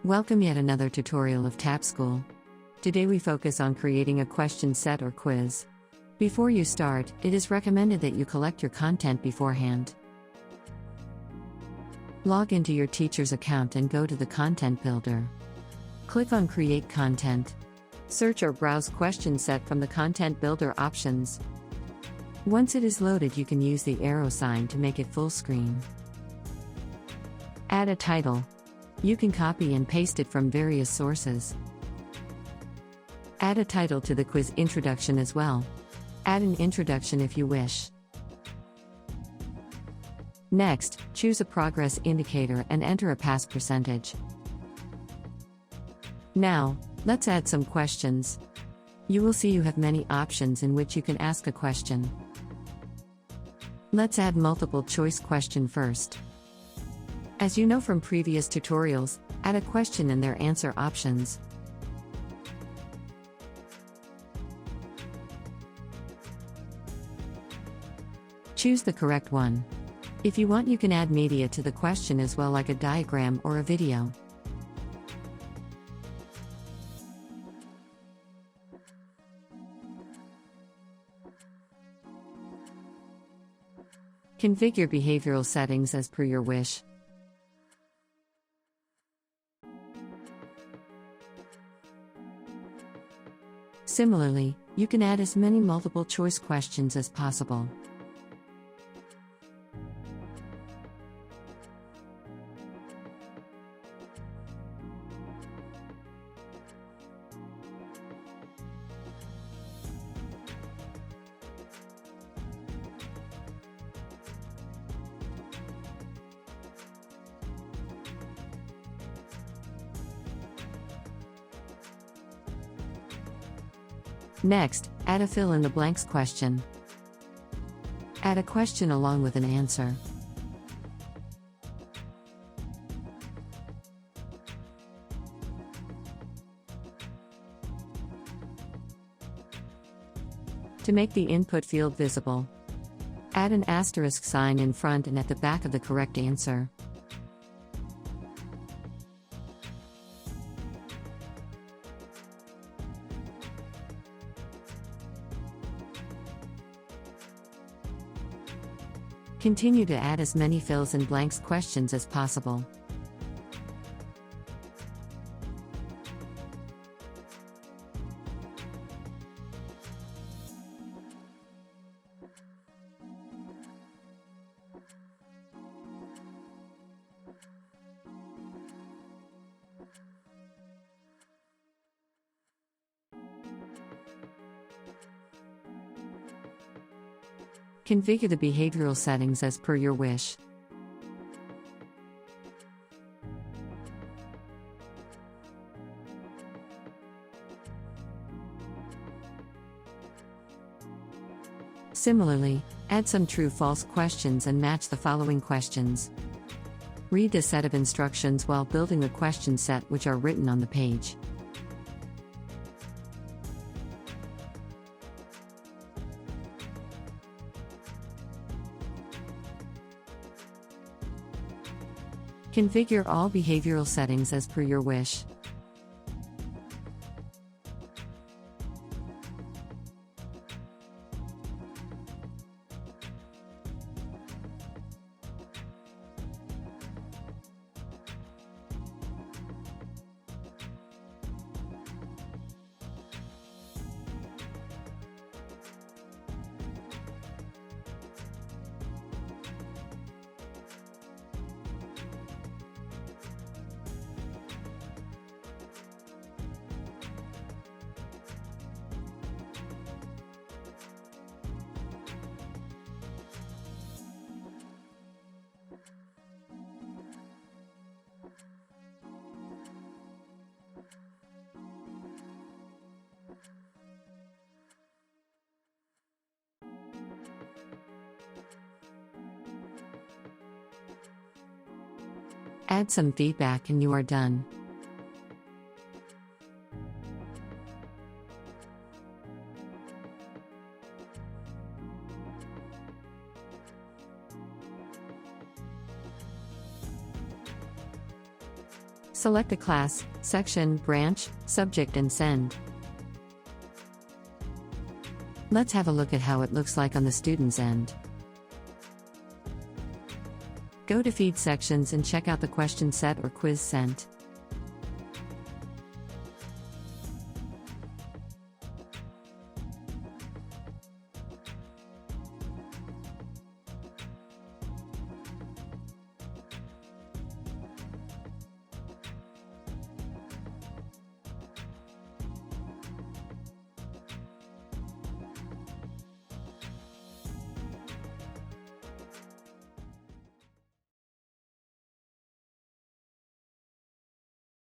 Welcome yet another tutorial of Tabschool. Today we focus on creating a question set or quiz. Before you start, it is recommended that you collect your content beforehand. Log into your teacher's account and go to the Content Builder. Click on Create Content. Search or browse question set from the Content Builder options. Once it is loaded, you can use the arrow sign to make it full screen. Add a title. You can copy and paste it from various sources. Add a title to the quiz introduction as well. Add an introduction if you wish. Next, choose a progress indicator and enter a pass percentage. Now, let's add some questions. You will see you have many options in which you can ask a question. Let's add multiple choice question first. As you know from previous tutorials, add a question and their answer options. Choose the correct one. If you want, you can add media to the question as well, like a diagram or a video. Configure behavioral settings as per your wish. Similarly, you can add as many multiple choice questions as possible. Next, add a fill-in-the-blanks question. Add a question along with an answer. To make the input field visible, add an asterisk sign in front and at the back of the correct answer. Continue to add as many fills-in-blanks questions as possible. Configure the behavioral settings as per your wish. Similarly, add some true-false questions and match the following questions. Read the set of instructions while building the question set which are written on the page. Configure all behavioral settings as per your wish. Add some feedback and you are done. Select a class, section, branch, subject and send. Let's have a look at how it looks like on the student's end. Go to Feed Sections and check out the question set or quiz sent.